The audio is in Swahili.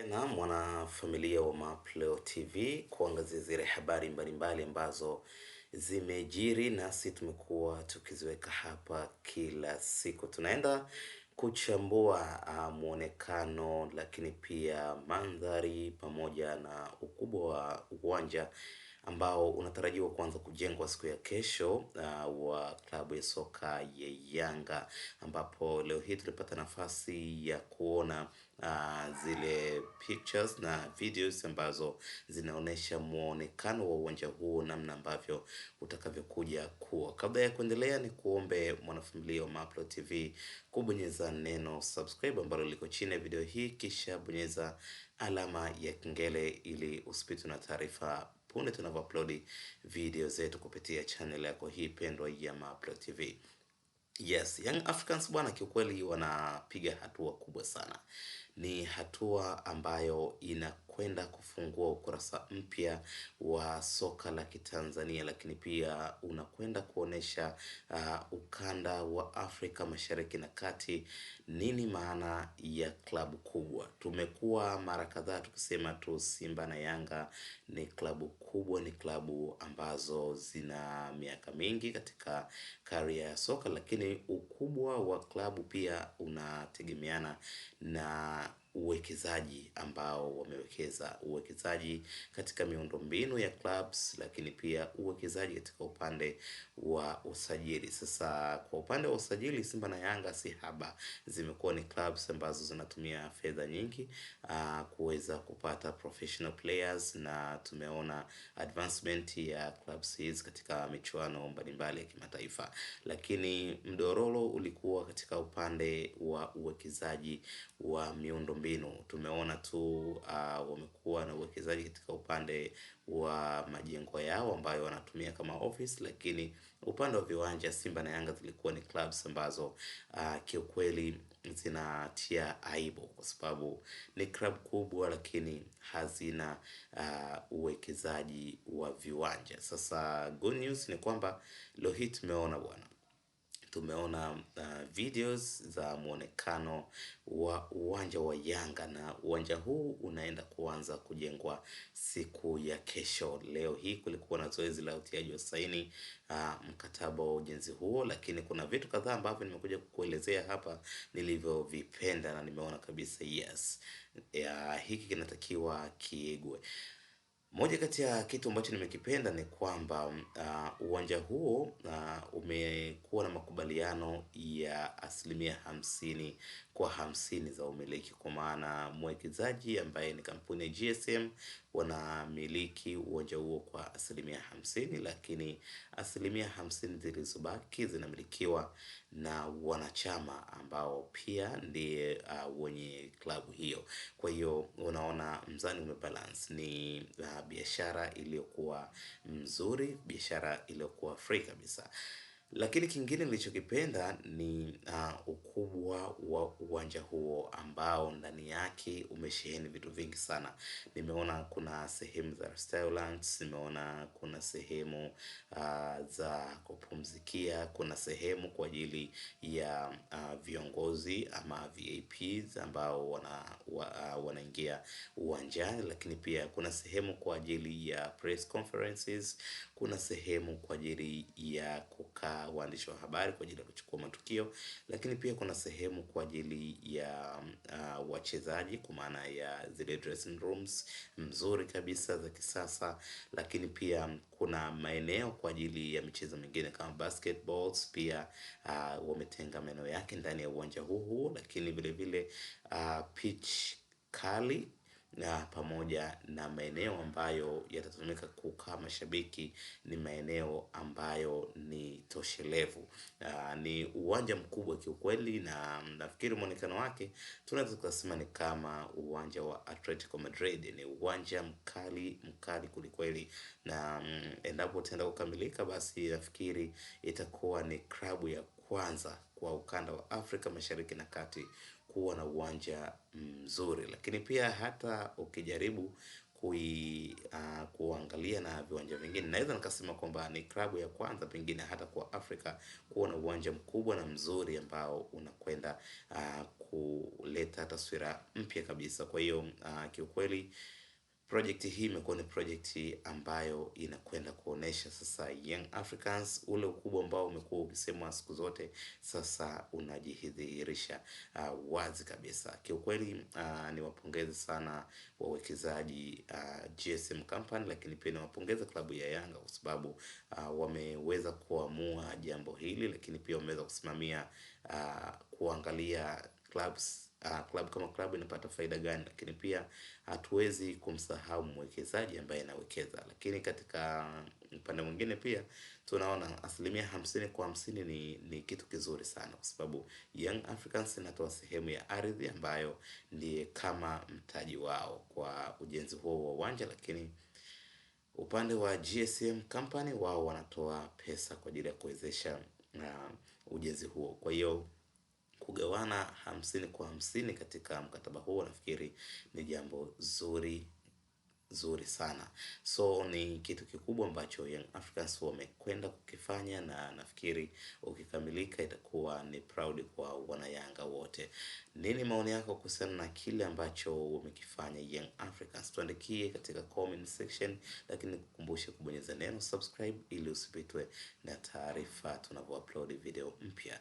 Na mwanafamilia wa Mapleo TV kuangazia zile habari mbalimbali ambazo zimejiri, nasi tumekuwa tukiziweka hapa kila siku. Tunaenda kuchambua muonekano, lakini pia mandhari pamoja na ukubwa wa uwanja ambao unatarajiwa kuanza kujengwa siku ya kesho wa klabu ya soka ya Yanga, ambapo leo hii tulipata nafasi ya kuona zile pictures na videos ambazo zinaonesha muonekano wa uwanja huu namna ambavyo utakavyokuja kuwa. Kabla ya kuendelea, ni kuombe mwanafamilia wa Mapro TV kubonyeza neno subscribe ambalo liko chini ya video hii, kisha bonyeza alama ya kengele ili usipitwe na taarifa punde tunavyoupload video zetu kupitia channel yako hii pendwa ya Mapro TV. Yes, Young Africans bwana, kiukweli wanapiga hatua kubwa sana. Ni hatua ambayo inakwenda kufungua ukurasa mpya wa soka la Kitanzania, lakini pia unakwenda kuonesha ukanda wa Afrika Mashariki na Kati nini maana ya klabu kubwa. Tumekuwa mara kadhaa tukisema tu Simba na Yanga ni klabu kubwa, ni klabu ambazo zina miaka mingi katika career ya soka, lakini ukubwa wa klabu pia unategemeana na uwekezaji ambao wamewekeza, uwekezaji katika miundombinu ya clubs, lakini pia uwekezaji katika upande wa usajili. Sasa kwa upande wa usajili, Simba na Yanga si haba, zimekuwa ni clubs ambazo zinatumia fedha nyingi kuweza kupata professional players, na tumeona advancement ya clubs hizi katika michuano mbalimbali ya kimataifa. Lakini mdororo ulikuwa katika upande wa uwekezaji wa miundombinu. Tumeona tu wamekuwa na uwekezaji katika upande wa majengo yao ambayo wanatumia kama office, lakini upande wa viwanja, Simba na Yanga zilikuwa ni clubs ambazo kiukweli zinatia aibu, kwa sababu ni club kubwa lakini hazina uwekezaji wa viwanja. Sasa good news ni kwamba leo hii tumeona videos za muonekano wa uwanja wa Yanga, na uwanja huu unaenda kuanza kujengwa siku ya kesho. Leo hii kulikuwa na zoezi la utiaji wa saini mkataba wa ujenzi huo, lakini kuna vitu kadhaa ambavyo nimekuja kukuelezea hapa nilivyovipenda na nimeona kabisa yes, hiki kinatakiwa kiigwe. Moja kati ya kitu ambacho nimekipenda ni kwamba uwanja huo umekuwa na makubaliano ya 50% za umiliki, kwa maana mwekezaji ambaye ni kampuni ya GSM wanamiliki uwanja huo kwa 50%, lakini 50% zilizobaki zinamilikiwa na wanachama ambao pia ndiye wenye klabu hiyo. Kwa hiyo unaona mzani umebalance, ni biashara iliyokuwa mzuri, biashara iliyokuwa free kabisa. Lakini kingine nilichokipenda ni ukubwa wa uwanja huo ambao ndani yake umesheheni vitu vingi sana. Nimeona kuna sehemu za restaurants, nimeona kuna sehemu za kupumzikia, kuna sehemu kwa ajili ya viongozi ama VIPs ambao wanaingia uwanjani, lakini pia kuna sehemu kwa ajili ya press conferences, kuna sehemu kwa ajili ya kukaa waandishi wa habari kwa ajili ya kuchukua matukio, lakini pia kuna sehemu kwa ajili ya wachezaji, kwa maana ya zile dressing rooms mzuri kabisa za kisasa, lakini pia kuna maeneo kwa ajili ya michezo mingine kama basketballs. Pia wametenga maeneo yake ndani ya uwanja huu, lakini vile vile pitch kali na pamoja na maeneo ambayo yatatumika kukaa mashabiki ni maeneo ambayo ni toshelevu. Ni uwanja mkubwa kiukweli, na nafikiri muonekano wake tunaweza kusema ni kama uwanja wa Atletico Madrid. Ni uwanja mkali kulikweli, na endapo utaenda kukamilika, basi nafikiri itakuwa ni klabu ya kwanza kwa ukanda wa Afrika Mashariki na Kati kuwa na uwanja mzuri. Lakini pia hata ukijaribu kuangalia na viwanja vingine, naweza nikasema kwamba ni klabu ya kwanza pengine hata kwa Afrika kuwa na uwanja mkubwa na mzuri ambao unakwenda kuleta taswira mpya kabisa. Kwa hiyo kiukweli project hii imekuwa ni project ambayo inakwenda kuonesha sasa Young Africans ule ukubwa ambao umekuwa ukisemwa siku zote sasa unajidhihirisha wazi kabisa. Kiukweli niwapongeze sana wawekezaji GSM Company, lakini pia niwapongeze klabu ya Yanga kwa sababu wameweza kuamua jambo hili, lakini pia wameweza kusimamia kuangalia club kama club inapata faida gani, lakini pia hatuwezi kumsahau mwekezaji ambaye anawekeza. Lakini katika upande mwingine pia tunaona 50% ni kitu kizuri sana, kwa sababu Young Africans inatoa sehemu ya ardhi ambayo ndiye kama mtaji wao kwa ujenzi huo wa uwanja, lakini upande wa GSM Company wao wanatoa pesa kwa ajili ya kuwezesha ujenzi huo. Kwa hiyo kugawana 50 kwa 50 katika mkataba huo nafikiri ni jambo zuri sana. So ni kitu kikubwa ambacho Young Africans wamekwenda kukifanya, na nafikiri ukikamilika itakuwa ni proud kwa wana Yanga wote. Nini maoni yako kuhusiana na kile ambacho wamekifanya Young Africans? Tuandikie katika comment section, lakini nikukumbushe kubonyeza neno subscribe ili usipitwe na taarifa tunapo upload video mpya.